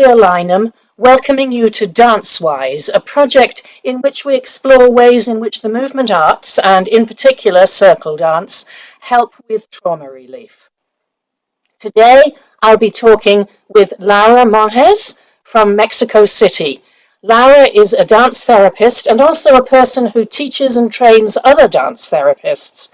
Julia Lynham, welcoming you to DanceWise, a project in which we explore ways in which the movement arts, and in particular circle dance, help with trauma relief. Today, I'll be talking with Leah Monges from Mexico City. Leah is a dance therapist and also a person who teaches and trains other dance therapists.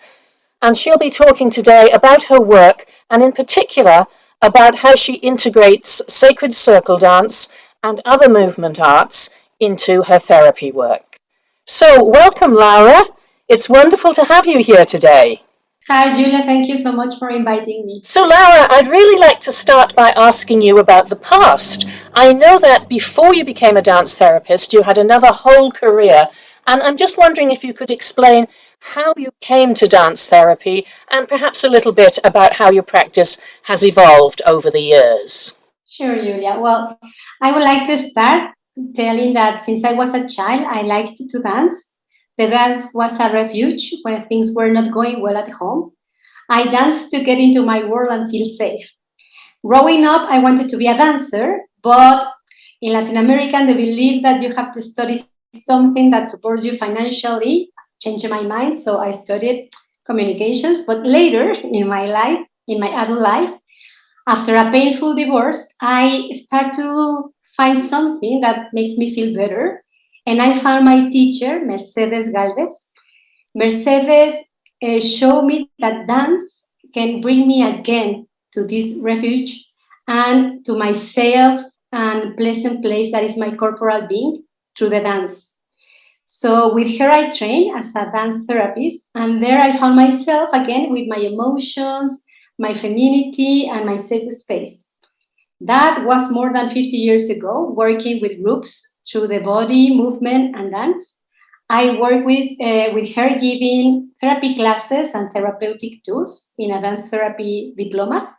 And she'll be talking today about her work and in particular about how she integrates sacred circle dance and other movement arts into her therapy work. So welcome, Leah. It's wonderful to have you here today. Hi, Julia. Thank you so much for inviting me. So, Leah, I'd really like to start by asking you about the past. I know that before you became a dance therapist, you had another whole career, and I'm just wondering if you could explain how you came to dance therapy and perhaps a little bit about how your practice has evolved over the years. Sure, Julia. Well, I would like to start telling that since I was a child, I liked to dance. The dance was a refuge when things were not going well at home. I danced to get into my world and feel safe. Growing up, I wanted to be a dancer, but in Latin America, they believe that you have to study something that supports you financially. Changed my mind, so I studied communications. But later in my life, in my adult life, after a painful divorce, I start to find something that makes me feel better. And I found my teacher, Mercedes Galvez. Mercedes showed me that dance can bring me again to this refuge and to myself and pleasant place that is my corporal being through the dance. So with her, I trained as a dance therapist, and there I found myself again with my emotions, my femininity, and my safe space. That was more than 50 years ago, working with groups through the body, movement, and dance. I work with her giving therapy classes and therapeutic tools in a dance therapy diploma.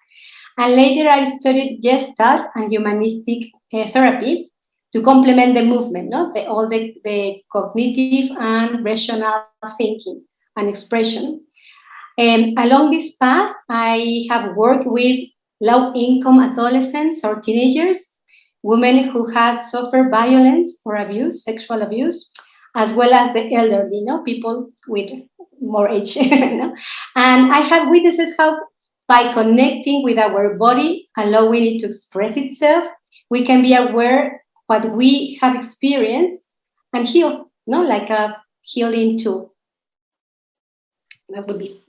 And later I studied Gestalt and Humanistic Therapy to complement the movement, no? all the cognitive and rational thinking and expression. Along this path, I have worked with low-income adolescents or teenagers, women who had suffered violence or abuse, sexual abuse, as well as the elderly, people with more age. And I have witnessed how by connecting with our body, allowing it to express itself, we can be aware what we have experienced and heal, like a healing tool. That would be.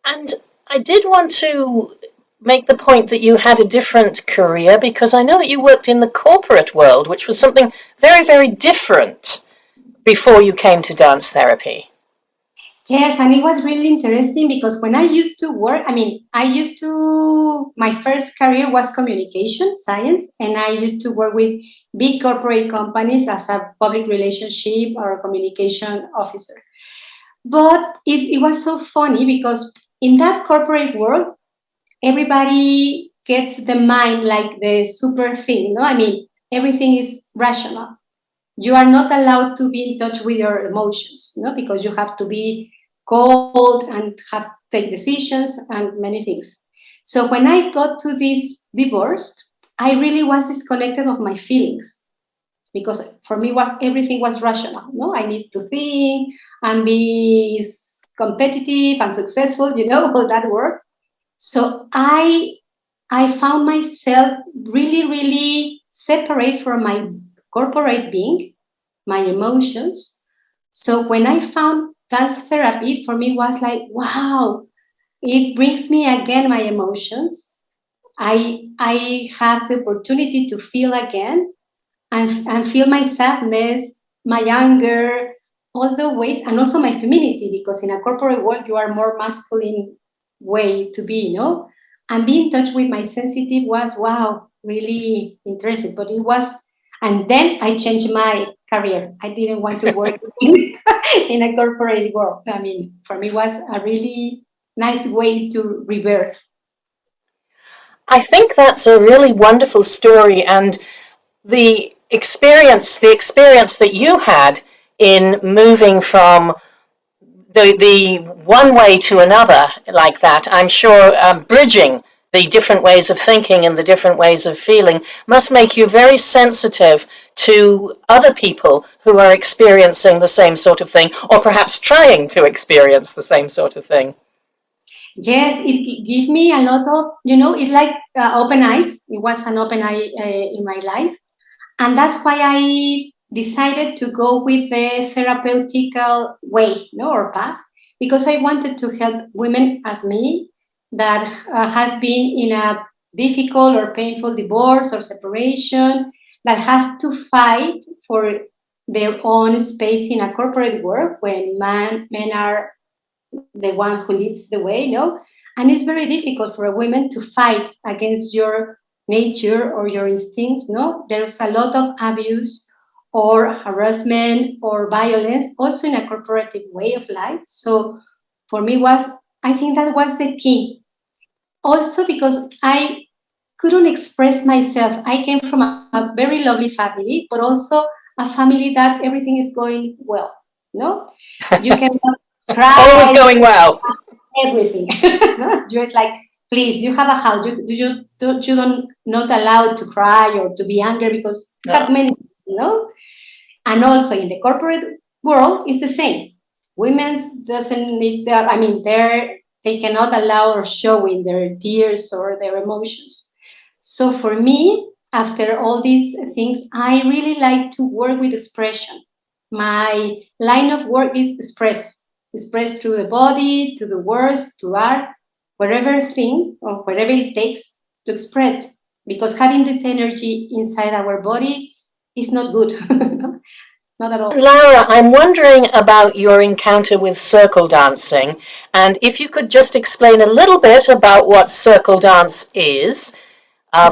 And I did want to make the point that you had a different career, because I know that you worked in the corporate world, which was something very, very different before you came to dance therapy. Yes, and it was really interesting because when I used to work, my first career was communication science, and I used to work with big corporate companies as a public relationship or a communication officer. But it was so funny because in that corporate world, everybody gets the mind like the super thing, everything is rational. You are not allowed to be in touch with your emotions, because you have to be cold and take decisions and many things. So when I got to this divorce, I really was disconnected of my feelings, because for me everything was rational. I need to think and be competitive and successful, all that work. So I found myself really, really separate from my corporate being, my emotions. So when I found dance therapy, for me was like, wow, it brings me again my emotions. I have the opportunity to feel again and feel my sadness, my anger, all the ways, and also my femininity, because in a corporate world, you are more masculine way to be, and be in touch with my sensitive was, wow, really interesting. But it was, and then I changed my career. I didn't want to work in a corporate world. For me, it was a really nice way to rebirth. I think that's a really wonderful story, and the experience that you had in moving from the one way to another like that, I'm sure bridging the different ways of thinking and the different ways of feeling must make you very sensitive to other people who are experiencing the same sort of thing, or perhaps trying to experience the same sort of thing. Yes, it gave me a lot of, it's like open eyes. It was an open eye in my life. And that's why I decided to go with the therapeutical way, or path, because I wanted to help women as me that has been in a difficult or painful divorce or separation, that has to fight for their own space in a corporate world when men are the one who leads the way, and it's very difficult for a woman to fight against your nature or your instincts. There's a lot of abuse or harassment or violence also in a corporative way of life. So for me I think that was the key. Also because I couldn't express myself. I came from a very lovely family, but also a family that everything is going well. You can cry. Always going well. Everything. You're like, please, you have a house. You don't not allowed to cry or to be angry because you have many things, And also in the corporate world, it's the same. Women doesn't need that. I mean, they cannot allow or showing their tears or their emotions. So for me, after all these things, I really like to work with expression. My line of work is express through the body, to the words, to art, whatever thing or whatever it takes to express. Because having this energy inside our body is not good. Not at all. Laura, I'm wondering about your encounter with circle dancing, and if you could just explain a little bit about what circle dance is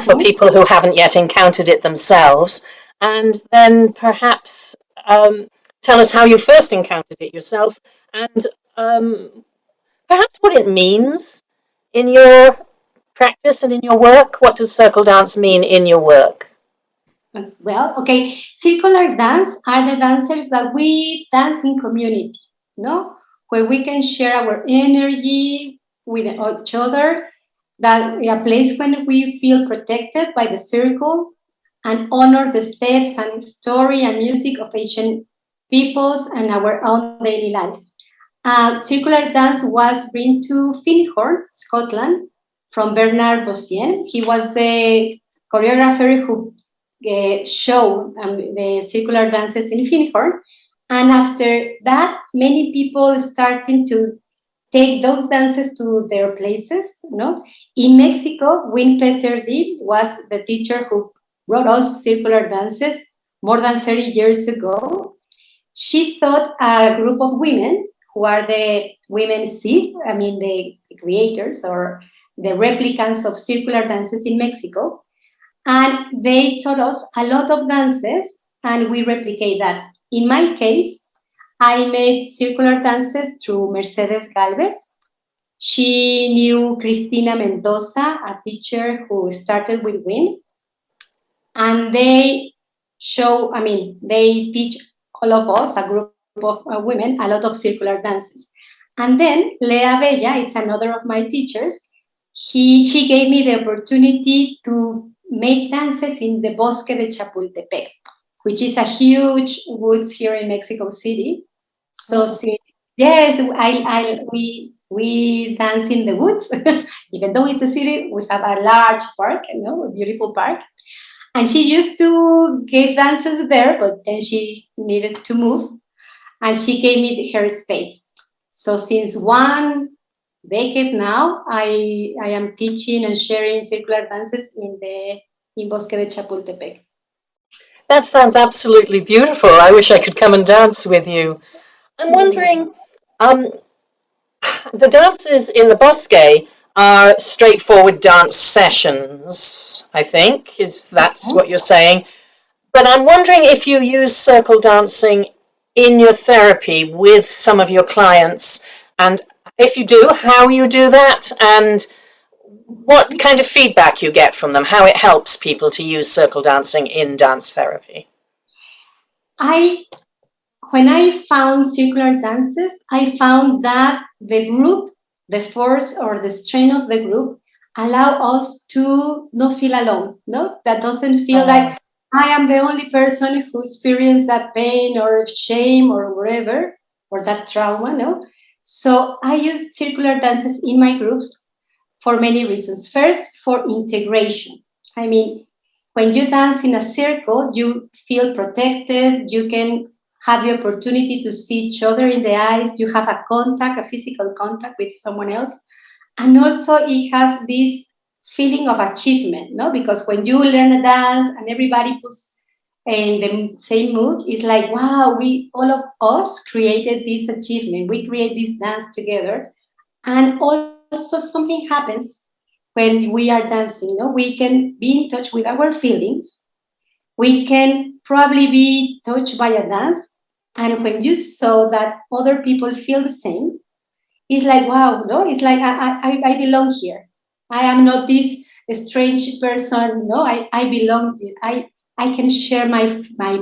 for people who haven't yet encountered it themselves, and then perhaps tell us how you first encountered it yourself, and perhaps what it means in your practice and in your work. What does circle dance mean in your work? Well, okay, circular dance are the dancers that we dance in community, where we can share our energy with each other, that a place when we feel protected by the circle and honor the steps and story and music of ancient peoples and our own daily lives. Circular dance was brought to Findhorn, Scotland, from Bernard Bossien. He was the choreographer who showed the circular dances in Findhorn. And after that, many people starting to take those dances to their places. In Mexico, Gwyn Peterdi was the teacher who brought us circular dances more than 30 years ago. She thought a group of women who are the women seed, the creators or the replicants of circular dances in Mexico. And they taught us a lot of dances and we replicate that. In my case, I made circular dances through Mercedes Galvez. She knew Cristina Mendoza, a teacher who started with Gwyn. And they teach all of us, a group of women, a lot of circular dances. And then Leah Bella, it's another of my teachers, she gave me the opportunity to make dances in the Bosque de Chapultepec, which is a huge woods here in Mexico City. So yes, we dance in the woods. Even though it's a city, we have a large park, a beautiful park. And she used to give dances there, but then she needed to move. And she gave me her space. So since 1 decade now, I am teaching and sharing circular dances in Bosque de Chapultepec. That sounds absolutely beautiful. I wish I could come and dance with you. I'm wondering, the dances in the Bosque are straightforward dance sessions, I think, that's what you're saying. But I'm wondering if you use circle dancing in your therapy with some of your clients, and if you do, how you do that, and what kind of feedback you get from them, how it helps people to use circle dancing in dance therapy. When I found circular dances, I found that the group, the force or the strength of the group allow us to not feel alone, no? That doesn't feel like I am the only person who experienced that pain or shame or whatever, or that trauma, no? So I use circular dances in my groups for many reasons. First, for integration. I mean, when you dance in a circle, you feel protected, you can have the opportunity to see each other in the eyes, you have a contact, a physical contact with someone else. And also it has this feeling of achievement, no? Because when you learn a dance and everybody puts in the same mood, it's like, wow, we all of us created this achievement. We create this dance together. And also something happens when we are dancing, no? We can be in touch with our feelings. We can probably be touched by a dance. And when you saw that other people feel the same, it's like, wow, no, it's like I belong here. I am not this strange person. No, I belong. I can share my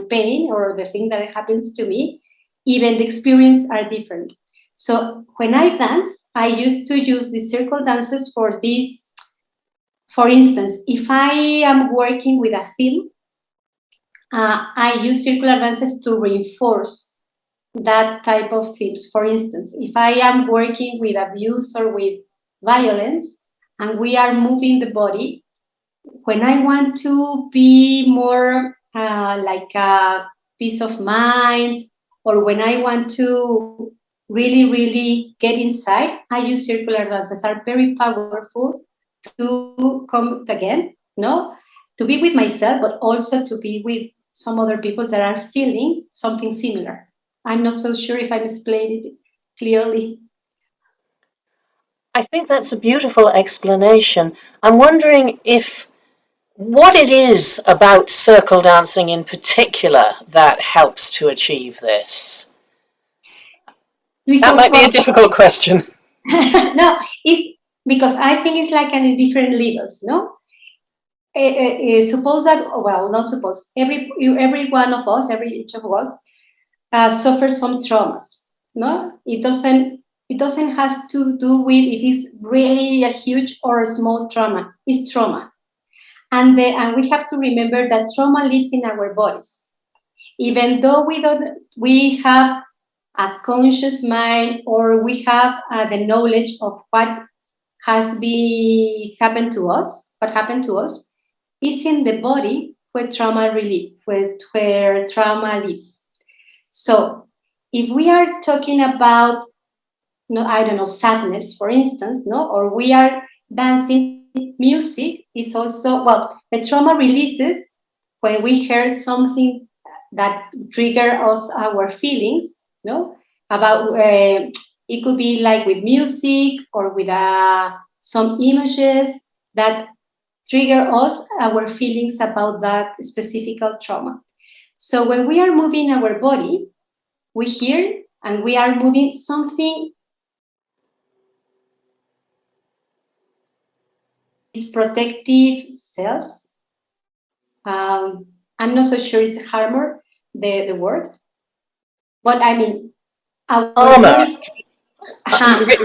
pain or the thing that happens to me. Even the experience are different. So when I dance, I used to use the circle dances for this. For instance, if I am working with a theme, I use circular dances to reinforce that type of themes. For instance, if I am working with abuse or with violence and we are moving the body, when I want to be more like a peace of mind, or when I want to really, really get inside, I use circular dances. Are very powerful to come again, no? To be with myself, but also to be with some other people that are feeling something similar. I'm not so sure if I'm explaining it clearly. I think that's a beautiful explanation. I'm wondering what it is about circle dancing in particular that helps to achieve this. That Because, might be a difficult question. no, it's because I think it's like in different levels, no? Suppose that, well, not suppose, every one of us, each of us, suffers some traumas, no? It doesn't has to do with if it's really a huge or a small trauma. It's trauma. And we have to remember that trauma lives in our bodies. Even though we have a conscious mind, or we have the knowledge of what has been happened to us, what happened to us, is in the body where trauma where trauma lives. So if we are talking about, no, I don't know, sadness, for instance, no, or we are dancing, music is also, well, the trauma releases when we hear something that trigger us our feelings, no, about it could be like with music or with some images that trigger us our feelings about that specific trauma. So when we are moving our body, we hear and we are moving something. These protective cells. I'm not so sure it's armor, the word, but I mean our Armor. body.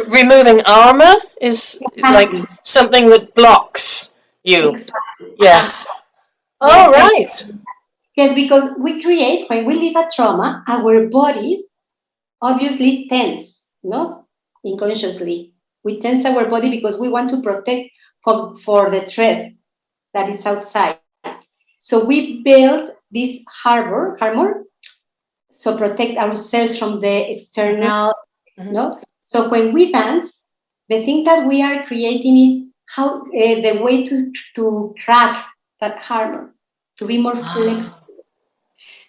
Removing armor is like something that blocks you. Exactly. Yes. Oh, Yes, right. yes, because when we live a trauma, our body obviously tense, no? Unconsciously. We tense our body because we want to protect for the threat that is outside. So we build this armor, so protect ourselves from the external, no? So when we dance, the thing that we are creating is how the way to crack that armor, to be more flexible.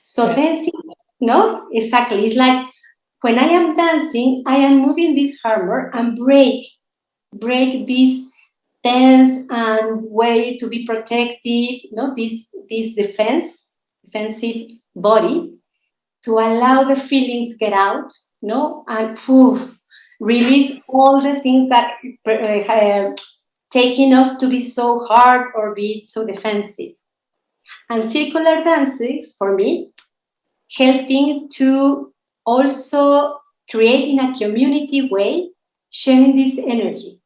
So dancing, no, exactly. It's like when I am dancing, I am moving this armor and break this tense and way to be protective, this defensive body, to allow the feelings get out, and poof, release all the things that taking us to be so hard or be so defensive. And circular dances, for me, helping to also create in a community way, sharing this energy.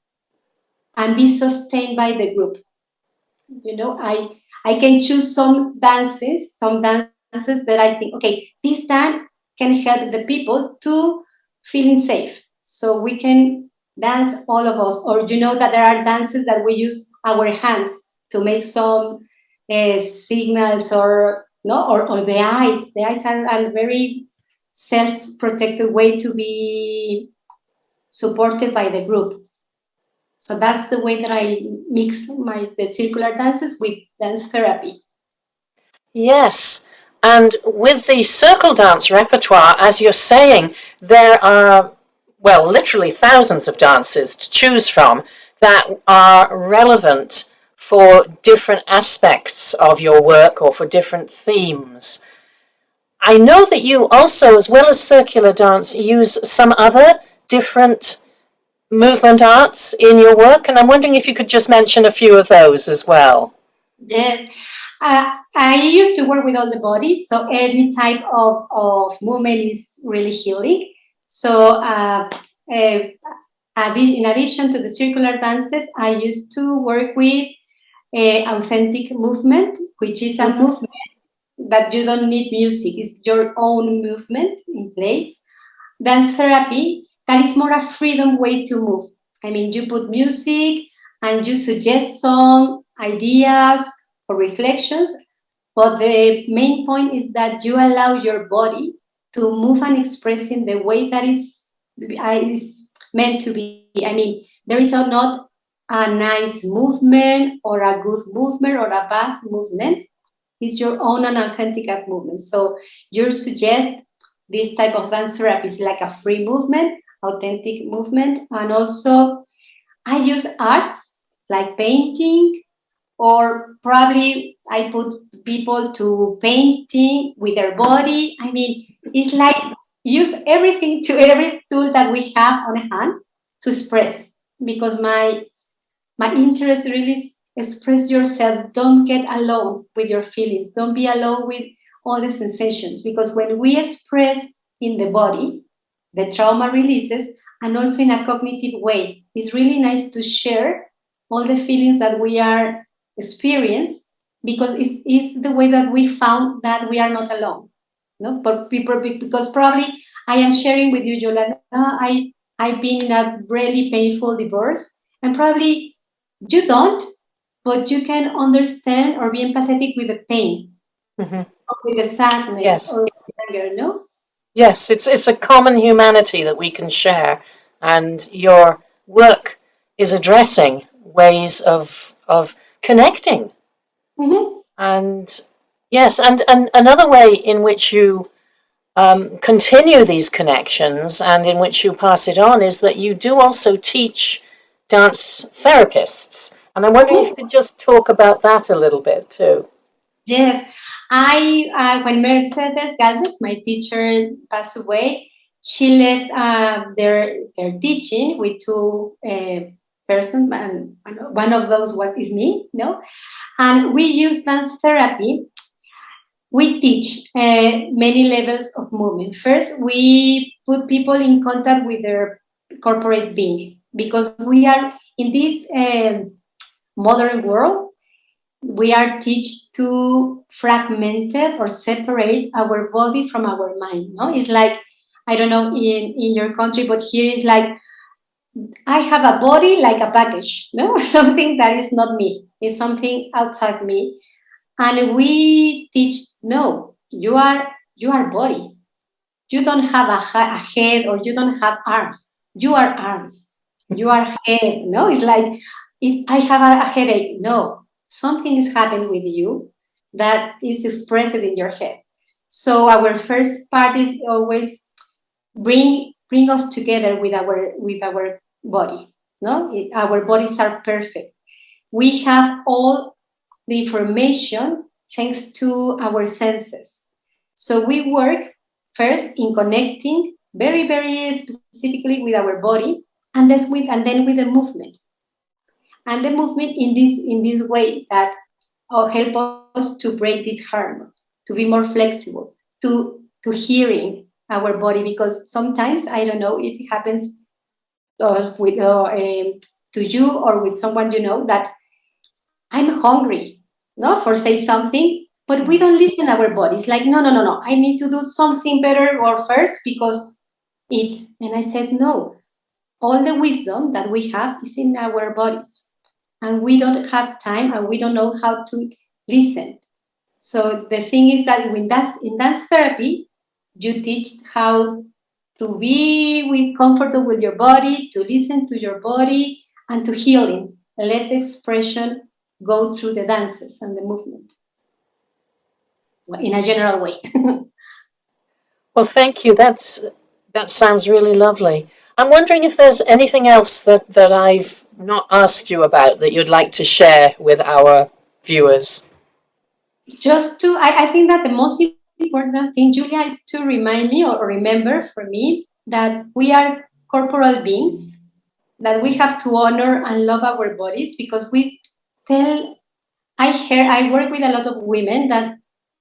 and be sustained by the group. You know, I can choose some dances that I think, okay, this dance can help the people to feeling safe. So we can dance, all of us. Or you know that there are dances that we use our hands to make some signals, or no, or the eyes. The eyes are a very self-protected way to be supported by the group. So that's the way that I mix the circular dances with dance therapy. Yes. And with the circle dance repertoire, as you're saying, there are, well, literally thousands of dances to choose from that are relevant for different aspects of your work or for different themes. I know that you also, as well as circular dance, use some other different movement arts in your work, and I'm wondering if you could just mention a few of those as well. Yes. I used to work with all the body, so any type of movement is really healing. So in addition to the circular dances, I used to work with authentic movement, which is a movement that you don't need music. It's your own movement in place. Dance therapy, that is more a freedom way to move. I mean, you put music and you suggest some ideas or reflections, but the main point is that you allow your body to move and express in the way that is meant to be. I mean, there is not a nice movement or a good movement or a bad movement. It's your own and authentic movement. So you suggest this type of dance therapy is like a free movement, authentic movement. And also I use arts like painting, or probably I put people to painting with their body. I mean, it's like use every tool that we have on hand to express, because my interest really is express yourself. Don't get alone with your feelings. Don't be alone with all the sensations, because when we express in the body, the trauma releases, and also in a cognitive way. It's really nice to share all the feelings that we are experiencing, because it's the way that we found that we are not alone. No, but people, because probably I am sharing with you, Yolanda, I've been in a really painful divorce, and probably you don't, but you can understand or be empathetic with the pain, or with the sadness, Yes. or the anger, no? Yes, it's a common humanity that we can share, and your work is addressing ways of connecting. And yes, and another way in which you continue these connections and in which you pass it on is that you do also teach dance therapists. And I'm wondering if you could just talk about that a little bit too. Yes, when Mercedes Galvez, my teacher, passed away, she left their teaching with two persons, and one of those is me, no? And we use dance therapy. We teach many levels of movement. First, we put people in contact with their corporate being, because we are in this modern world. We are taught to fragment it or separate our body from our mind. No, it's like, I don't know in your country, but here is like, I have a body like a package, no, something that is not me. It's something outside me, and we teach, no, you are body. You don't have a head, or you don't have arms. You are arms. You are head. No, it's like, if I have a headache. No, something is happening with you that is expressed in your head. So our first part is always bring us together with our body. No, our bodies are perfect. We have all the information thanks to our senses. So we work first in connecting very, very specifically with our body, and then with the movement. And the movement in this way that help us to break this harm, to be more flexible, to hearing our body, because sometimes, I don't know if it happens with to you or with someone you know that I'm hungry, no, for say something, but we don't listen to our bodies. Like, no. I need to do something better or first because it. And I said, no. All the wisdom that we have is in our bodies, and we don't have time, and we don't know how to listen. So the thing is that in dance therapy, you teach how to be comfortable with your body, to listen to your body, and to healing. Let the expression go through the dances and the movement in a general way. Well, thank you. That sounds really lovely. I'm wondering if there's anything else that I've not asked you about that you'd like to share with our viewers. I think that the most important thing, Julia, is to remind me or remember for me that we are corporal beings, that we have to honor and love our bodies because I work with a lot of women that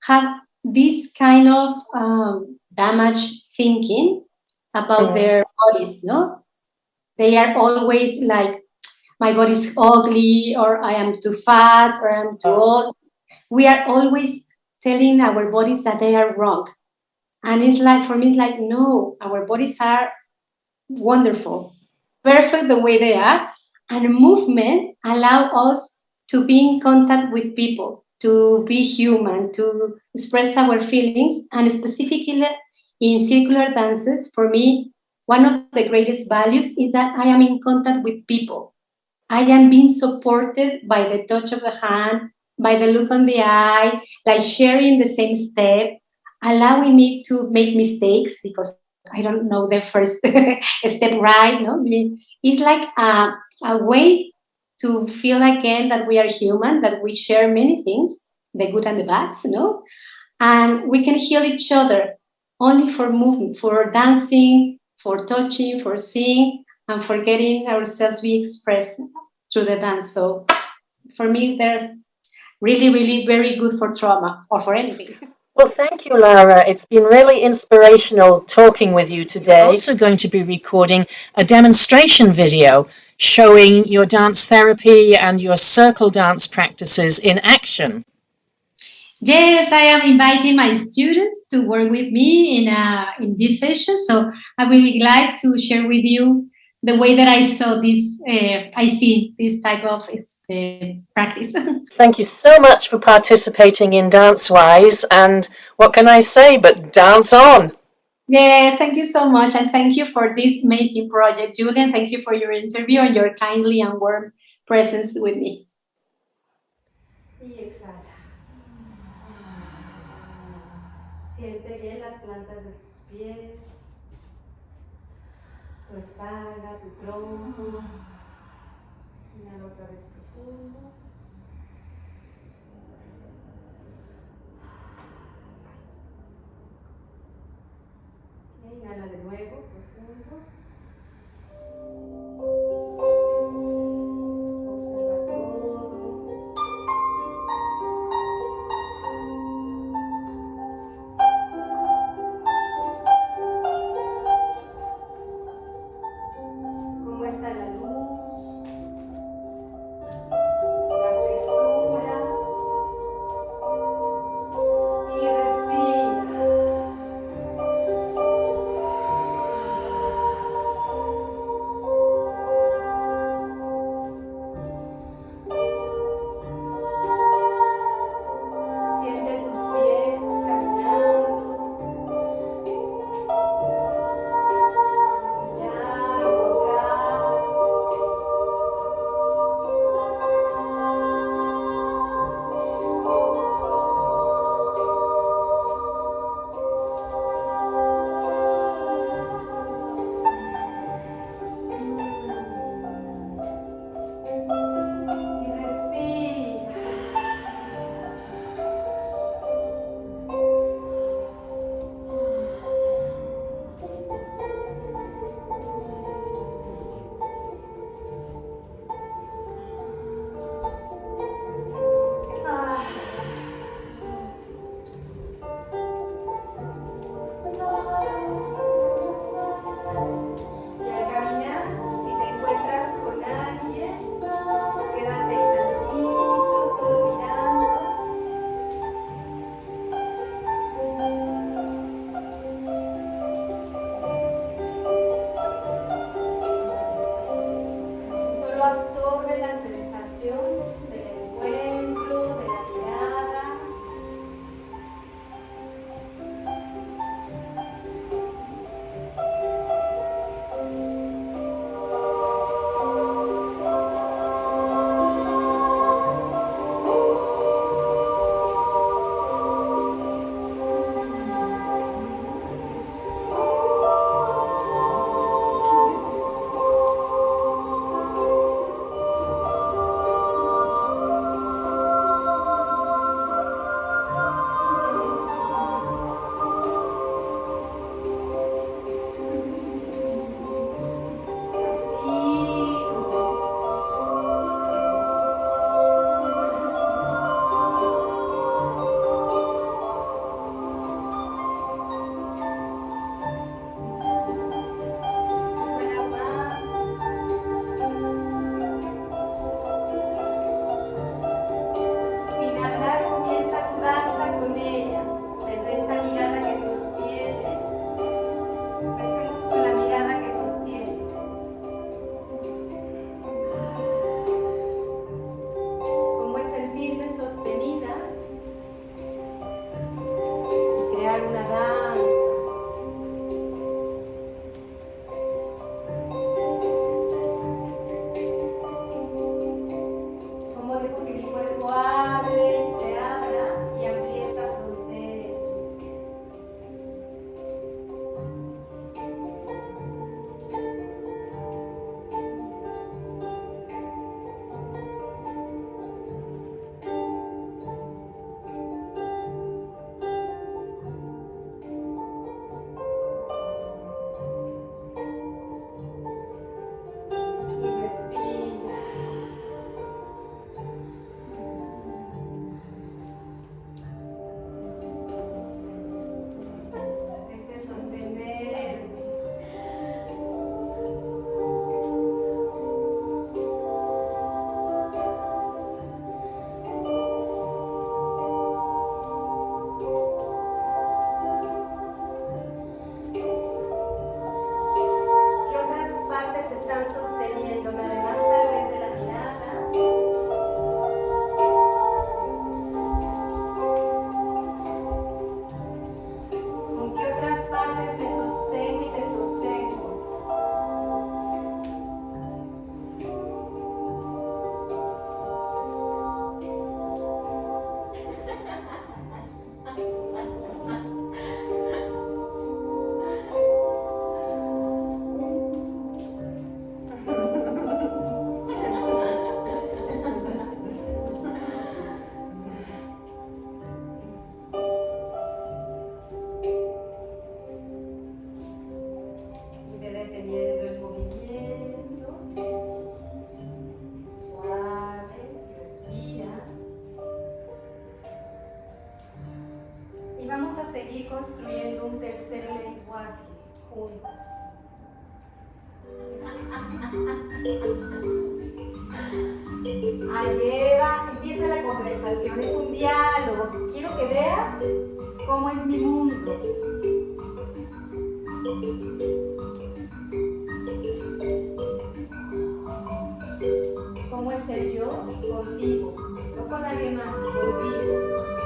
have this kind of damaged thinking about their bodies, no? They are always like, my body's ugly, or I am too fat, or I'm too old. We are always telling our bodies that they are wrong. And it's like, for me, it's like, no, our bodies are wonderful, perfect the way they are. And movement allow us to be in contact with people, to be human, to express our feelings. And specifically in circular dances, for me, one of the greatest values is that I am in contact with people. I am being supported by the touch of the hand, by the look on the eye, like sharing the same step, allowing me to make mistakes because I don't know the first step right. No, I mean, it's like a way to feel again that we are human, that we share many things, the good and the bad, no, and we can heal each other only for movement, for dancing, for touching, for seeing, and for getting ourselves be expressed through the dance. So for me, there's really, really very good for trauma or for anything. Well, thank you, Lara. It's been really inspirational talking with you today. We're also going to be recording a demonstration video showing your dance therapy and your circle dance practices in action. Yes, I am inviting my students to work with me in this session. So I will be glad to share with you the way that I saw this. I see this type of practice. Thank you so much for participating in DanceWise, and what can I say but dance on? Yeah, thank you so much, and thank you for this amazing project, Julian. Thank you for your interview and your kindly and warm presence with me. Y exhala. Siente bien las plantas de tus pies, tu espalda, tu tronco. Inhala otra vez profundo. Inhala de nuevo, profundo. Observa todo. Cómo está la luz, las texturas. Y respira. tercer lenguaje juntas. Ahí va, empieza la conversación, es un diálogo. Quiero que veas cómo es mi mundo. ¿Cómo es ser yo contigo? No con nadie más, contigo.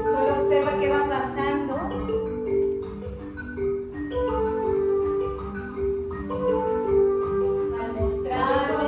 Solo observa qué va pasando. Al mostrarme.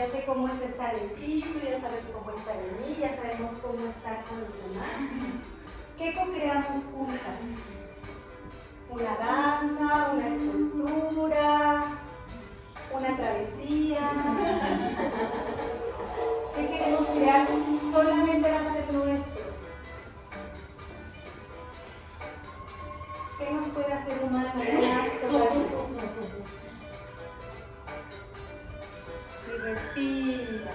ya sé cómo es estar en ti, tú ya sabes cómo estar en mí, ya sabemos cómo estar con los demás. ¿Qué co-creamos juntas? Una danza, una escultura, una travesía. ¿Qué queremos crear? Solamente va a ser nuestro. ¿Qué nos puede hacer humanos más todavía? Y respira.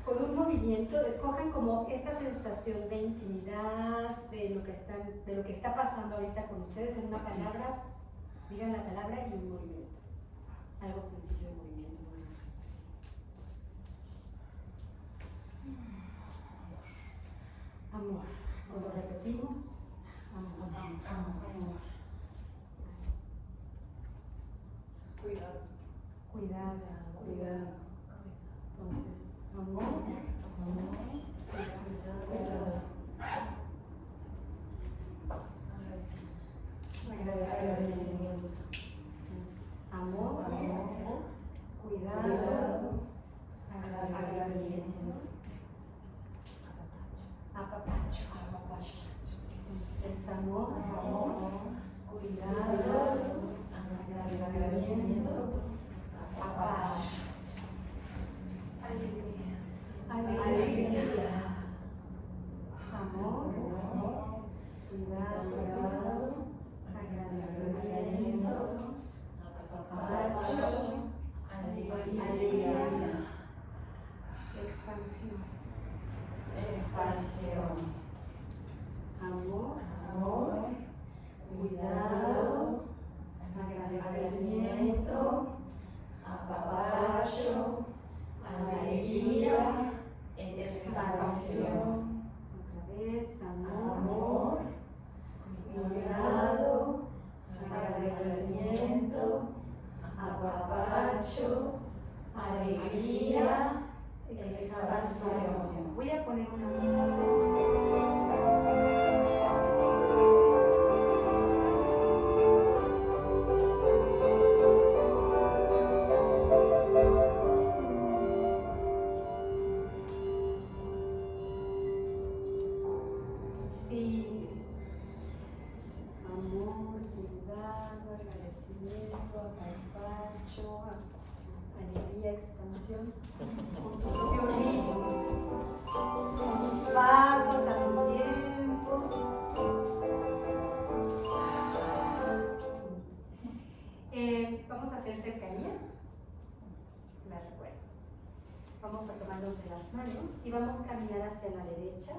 Con un movimiento escojan como esta sensación de intimidad, de lo que está pasando ahorita con ustedes en una palabra, digan la palabra y un movimiento. Algo sencillo de movimiento. Amor. Cuando repetimos, amor. Cuidado. Entonces, amor. Agradecimiento. Amor, cuidado, agradecimiento, apapacho. Es amor, cuidado, agradecimiento, apapacho. Alegría. Amor, cuidado, agradecimiento, apapacho, alegría, expansión, amor, cuidado, agradecimiento, apapacho, alegría, expansión. Otra vez, amor, cuidado, agradecimiento, apapacho, alegría, expansión. Voy a poner una alegría, expansión, con tu propio ritmo, con tus pasos a tu tiempo. Vamos a hacer cercanía. Me recuerdo. Vamos a tomarnos de las manos y vamos a caminar hacia la derecha.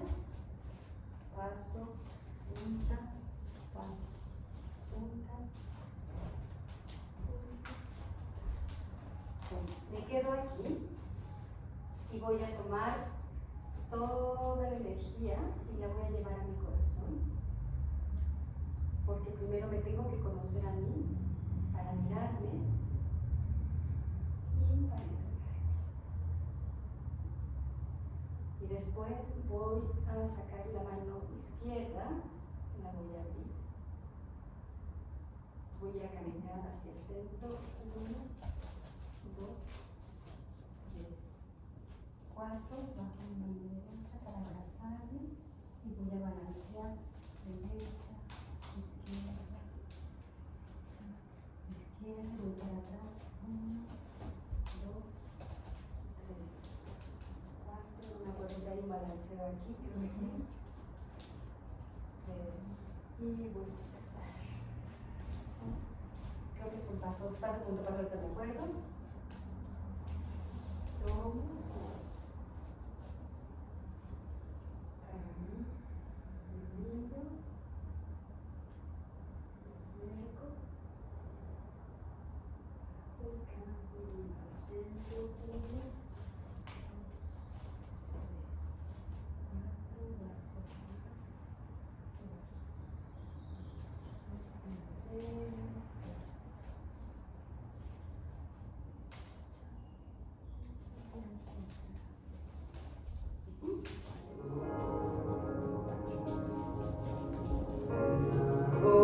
Paso, punta, paso, punta, paso. Me quedo aquí y voy a tomar toda la energía y la voy a llevar a mi corazón, porque primero me tengo que conocer a mí para mirarme y para entenderme. Y después voy a sacar la mano izquierda, la voy a abrir. Voy a caminar hacia el centro. 1, 2, 3, 4, bajo mi mano derecha para abrazarme y voy a balancear derecha, izquierda, voy para atrás, 1, 2, 3, 4, una vuelta y un balanceo aquí, creo que sí, 3, y voy a empezar. Creo que son pasos, paso, punto, paso, ahorita me acuerdo. Tomo. Miro. Acerco. Acá, al centro, 1, 2, 3, 4, Oh